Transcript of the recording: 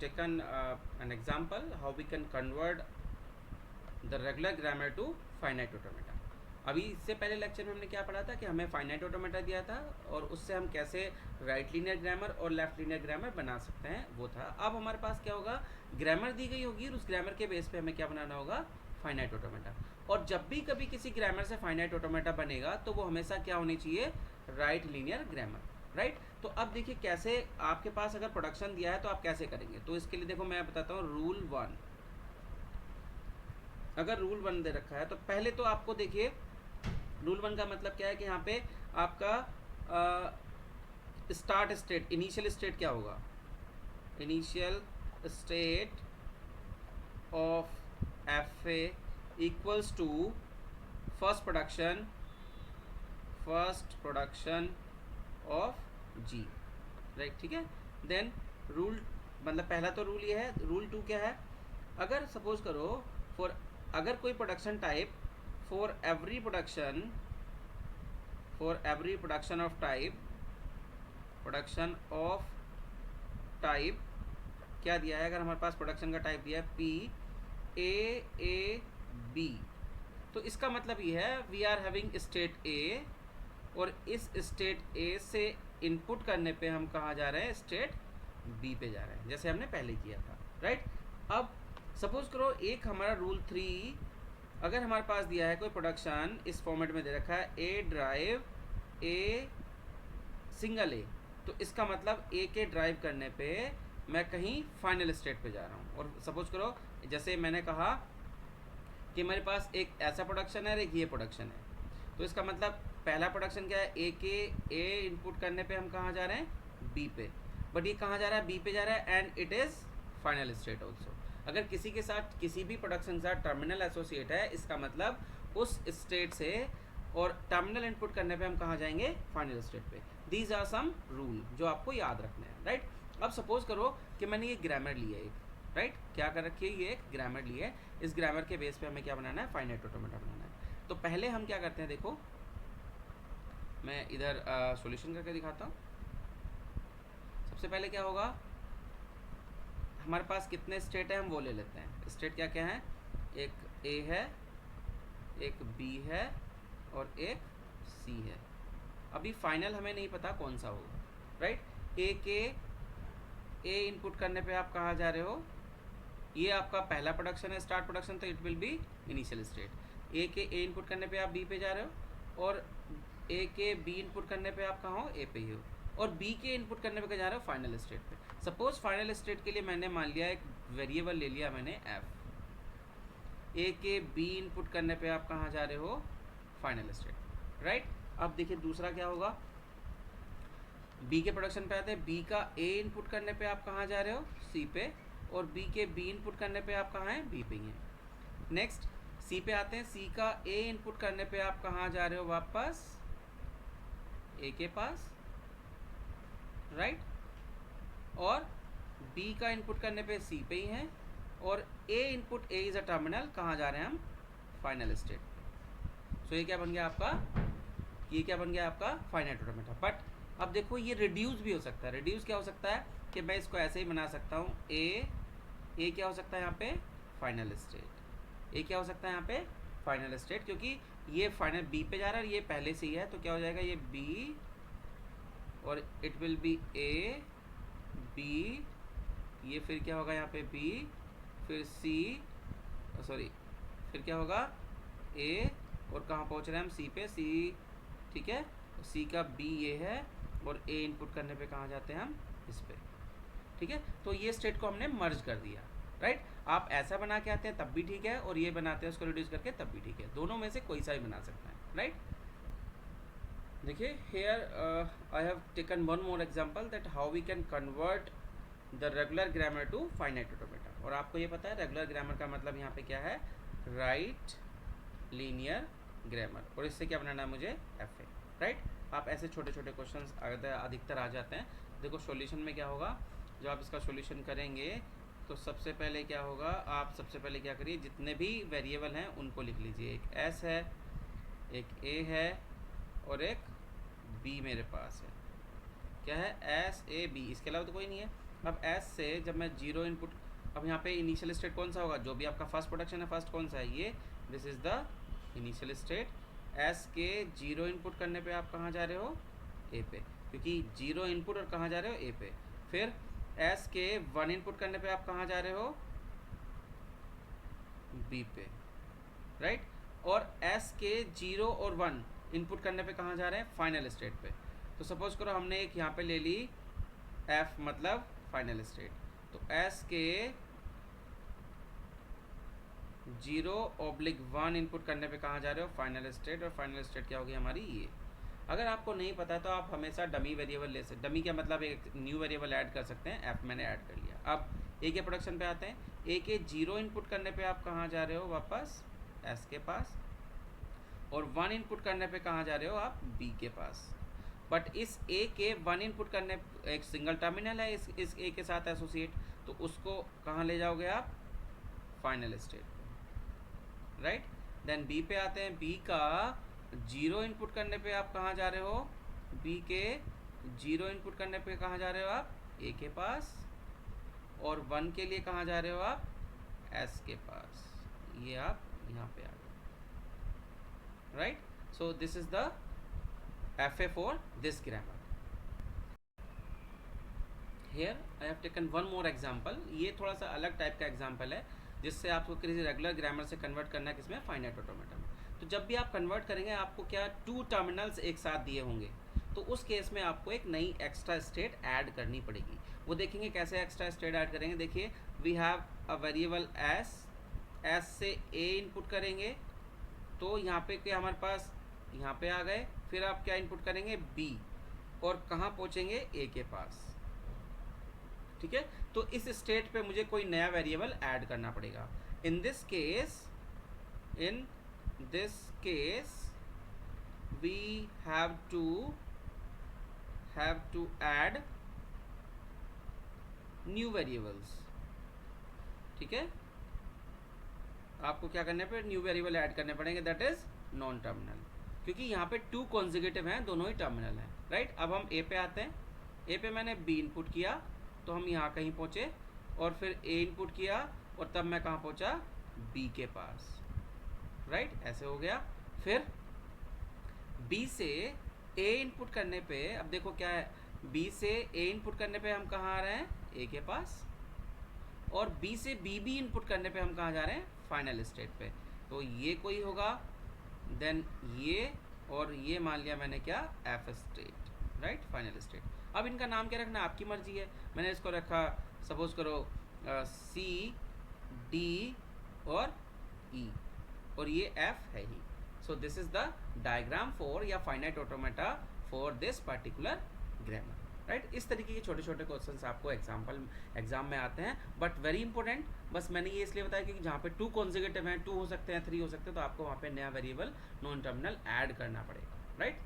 taken an example how we can convert the regular grammar to finite automata. अभी इससे पहले lecture में हमने क्या पढ़ा था कि हमें फाइनाइट ऑटोमेटा दिया था और उससे हम कैसे राइट लीनियर ग्रामर और लेफ्ट लीनियर ग्रामर बना सकते हैं वो था. अब हमारे पास क्या होगा, ग्रामर दी गई होगी और उस ग्रामर के बेस पे हमें क्या बनाना होगा, फाइनाइट ऑटोमेटा. और जब भी कभी किसी ग्रामर से फाइनाइट ऑटोमेटा बनेगा तो वो हमेशा क्या होनी चाहिए, राइट लीनियर ग्रामर. राइट. तो अब देखिए कैसे आपके पास अगर प्रोडक्शन दिया है तो आप कैसे करेंगे. तो इसके लिए देखो मैं बताता हूँ रूल 1. अगर रूल 1 दे रखा है तो पहले तो आपको देखिए रूल 1 का मतलब क्या है कि यहाँ पे आपका स्टार्ट स्टेट, इनिशियल स्टेट क्या होगा, initial state of F A equals to first production of G. Right. ठीक है. देन रूल मतलब पहला तो रूल ये है. रूल 2 क्या है, अगर सपोज करो अगर कोई production type for every production of type क्या दिया है, अगर हमारे पास प्रोडक्शन का टाइप दिया है P A A B, तो इसका मतलब ये है we are having state A और इस स्टेट A से इनपुट करने पे हम कहाँ जा रहे हैं, स्टेट B पे जा रहे हैं, जैसे हमने पहले किया था. राइट. अब सपोज करो एक हमारा रूल 3, अगर हमारे पास दिया है कोई प्रोडक्शन इस फॉर्मेट में दे रखा है ए ड्राइव ए सिंगल ए, तो इसका मतलब ए के ड्राइव करने पे मैं कहीं फाइनल स्टेट पे जा रहा हूँ. और सपोज करो जैसे मैंने कहा कि मेरे पास एक ऐसा प्रोडक्शन है और एक ये प्रोडक्शन है, तो इसका मतलब पहला प्रोडक्शन क्या है, ए के ए इनपुट करने पे हम कहाँ जा रहे हैं, बी पे. बट ये कहाँ जा रहा है, बी पे जा रहा है and it is final state also. अगर किसी के साथ किसी भी प्रोडक्शन के साथ टर्मिनल एसोसिएट है, इसका मतलब उस स्टेट से और टर्मिनल इनपुट करने पे हम कहाँ जाएंगे, फाइनल स्टेट पे. दीज आर सम रूल जो आपको याद रखने हैं. राइट. अब सपोज करो कि मैंने ये ग्रामर लिया है एक. राइट. क्या कर रखी है, ये एक ग्रामर ली है. इस ग्रामर के बेस पे हमें क्या बनाना है, फाइनाइट ऑटोमेटा बनाना है. तो पहले हम क्या करते हैं, देखो मैं इधर सॉल्यूशन करके दिखाता हूँ. सबसे पहले क्या होगा, हमारे पास कितने स्टेट है हम वो ले लेते हैं. स्टेट क्या क्या है, एक ए है, एक बी है और एक सी है. अभी फाइनल हमें नहीं पता कौन सा होगा. राइट. ए के ए इनपुट करने पे आप कहाँ जा रहे हो, ये आपका पहला प्रोडक्शन है, स्टार्ट प्रोडक्शन, तो it will be initial state. A के ए इनपुट करने पे आप बी पे जा रहे हो और ए के बी इनपुट करने पे आप कहाँ हो, ए पे ही हो. और बी के इनपुट करने पे जा रहे हो फाइनल स्टेट पे. सपोज फाइनल स्टेट के लिए मैंने मान लिया एक वेरिएबल ले लिया मैंने एफ. ए के बी इनपुट करने पे आप कहाँ जा रहे हो, फाइनल स्टेट. राइट. अब देखिए दूसरा क्या होगा, बी के प्रोडक्शन पे आते हैं. बी का ए इनपुट करने पे आप कहाँ जा रहे हो, सी पे, और बी के बी इनपुट करने पे आप कहाँ हैं, बी पे ही हैं. नेक्स्ट सी पे आते हैं. सी का ए इनपुट करने पे आप कहाँ जा रहे हो, वापस ए के पास. राइट. और बी का इनपुट करने पे सी पे ही हैं और A input, A is a terminal, कहाँ जा रहे हैं हम, फाइनल स्टेट. सो ये क्या बन गया आपका, ये क्या बन गया आपका, फाइनाइट ऑटोमेटा. बट अब देखो ये रिड्यूस भी हो सकता है. रिड्यूस क्या हो सकता है कि मैं इसको ऐसे ही बना सकता हूँ, ए क्या हो सकता है यहाँ पे, फाइनल स्टेट. ए क्या हो सकता है यहाँ पे, फाइनल स्टेट, क्योंकि ये फाइनल बी पे जा रहा है और ये पहले से ही है, तो क्या हो जाएगा, ये बी और it will be A B, ये फिर क्या होगा यहाँ पे बी, फिर सी, सॉरी फिर क्या होगा ए, और कहाँ पहुँच रहे हैं हम, सी पे. सी ठीक है, सी का बी ये है और ए इनपुट करने पे कहाँ जाते हैं हम, इस पे. ठीक है. तो ये स्टेट को हमने मर्ज कर दिया. राइट. आप ऐसा बना के आते हैं तब भी ठीक है, और ये बनाते हैं उसको रिड्यूस करके तब भी ठीक है. दोनों में से कोई सा भी बना सकता है. राइट. देखिए here I have taken one more example that how we can convert the regular grammar to finite automata. और आपको ये पता है रेगुलर ग्रामर का मतलब यहाँ पे क्या है, राइट लीनियर ग्रामर, और इससे क्या बनाना है मुझे, एफ ए. राइट. आप ऐसे छोटे छोटे क्वेश्चंस अधिकतर आ जाते हैं. देखो सॉल्यूशन में क्या होगा, जब आप इसका सॉल्यूशन करेंगे तो सबसे पहले क्या होगा, आप सबसे पहले क्या करिए, जितने भी वेरिएबल हैं उनको लिख लीजिए. एक एस है, एक ए है और एक बी मेरे पास है. क्या है, एस ए बी, इसके अलावा तो कोई नहीं है. अब एस से जब मैं जीरो इनपुट, अब यहाँ पे इनिशियल स्टेट कौन सा होगा, जो भी आपका फर्स्ट प्रोडक्शन है, फर्स्ट कौन सा है ये, this is the initial state. S के जीरो इनपुट करने पे आप कहाँ जा रहे हो, ए पे, क्योंकि जीरो इनपुट और कहाँ जा रहे हो, ए पे। फिर एस के वन इनपुट करने पे आप कहाँ जा रहे हो, बी पे, राइट। और एस के जीरो और वन इनपुट करने पे कहाँ जा रहे हैं, फाइनल स्टेट पे। तो सपोज करो हमने एक यहाँ पे ले ली एफ मतलब फाइनल स्टेट, तो एस के जीरो ऑब्लिक वन इनपुट करने पे कहाँ जा रहे हो, फाइनल स्टेट। और फाइनल स्टेट क्या होगी हमारी, ये। अगर आपको नहीं पता तो आप हमेशा डमी वेरिएबल ले सकते, डमी क्या मतलब एक न्यू वेरिएबल ऐड कर सकते हैं, एफ मैंने ऐड कर लिया। अब ए के प्रोडक्शन पे आते हैं। ए के जीरो इनपुट करने पे आप कहाँ जा रहे हो, वापस एस के पास, और वन इनपुट करने पे कहाँ जा रहे हो आप, बी के पास। बट इस ए के वन इनपुट करने, एक सिंगल टर्मिनल है इस ए के साथ एसोसिएट, तो उसको कहाँ ले जाओगे आप, फाइनल स्टेट पे, राइट। देन बी पे आते हैं। बी का जीरो इनपुट करने पे आप कहाँ जा रहे हो, बी के जीरो इनपुट करने पे कहाँ जा रहे हो आप, ए के पास, और वन के लिए कहाँ जा रहे हो आप, एस के पास। ये आप यहाँ पे आ गए, right. So this is the FA for this grammar. Here I have taken one more example. ये थोड़ा सा अलग टाइप का एग्जाम्पल है, जिससे आपको किसी रेगुलर ग्रामर से कन्वर्ट करना है, किसमें, फाइनाइट ऑटोमेटा में। तो जब भी आप कन्वर्ट करेंगे आपको क्या, टू टर्मिनल्स एक साथ दिए होंगे, तो उस केस में आपको एक नई एक्स्ट्रा स्टेट ऐड करनी पड़ेगी। वो देखेंगे कैसे एक्स्ट्रा स्टेट ऐड करेंगे। देखिए, we have a variable S, S से ए इनपुट करेंगे, तो यहाँ पे क्या हमारे पास, यहाँ पे आ गए। फिर आप क्या इनपुट करेंगे, बी, और कहाँ पहुँचेंगे, ए के पास, ठीक है। तो इस स्टेट पे मुझे कोई नया वेरिएबल ऐड करना पड़ेगा। In this case we have to add new variables, ठीक है। आपको क्या करने पे, न्यू वेरिएबल ऐड करने पड़ेंगे, दैट इज नॉन टर्मिनल, क्योंकि यहाँ पे टू कॉन्जिक्यूटिव हैं, दोनों ही टर्मिनल हैं, राइट। अब हम ए पे आते हैं। ए पे मैंने बी इनपुट किया, तो हम यहाँ कहीं पहुँचे, और फिर ए इनपुट किया, और तब मैं कहाँ पहुँचा, बी के पास, राइट। ऐसे हो गया। फिर बी से ए इनपुट करने पे, अब देखो क्या है, बी से ए इनपुट करने पे हम कहाँ आ रहे हैं, ए के पास, और बी से बी भी इनपुट करने पे हम कहाँ जा रहे हैं, फाइनल स्टेट पे। तो ये कोई होगा, देन ये, और ये मान लिया मैंने क्या, F state, right, final state. अब इनका नाम क्या रखना आपकी मर्जी है। मैंने इसको रखा, सपोज करो सी, डी और ई, और ये एफ है ही। So this is the diagram for या finite automata for this particular grammar, right. इस तरीके के छोटे छोटे क्वेश्चंस आपको एग्जाम में आते हैं, बट वेरी इंपॉर्टेंट। बस मैंने ये इसलिए बताया कि जहाँ पे टू कॉन्जिक्यूटिव हैं, टू हो सकते हैं, थ्री हो सकते हैं, तो आपको वहाँ पे नया वेरिएबल नॉन टर्मिनल ऐड करना पड़ेगा, राइट।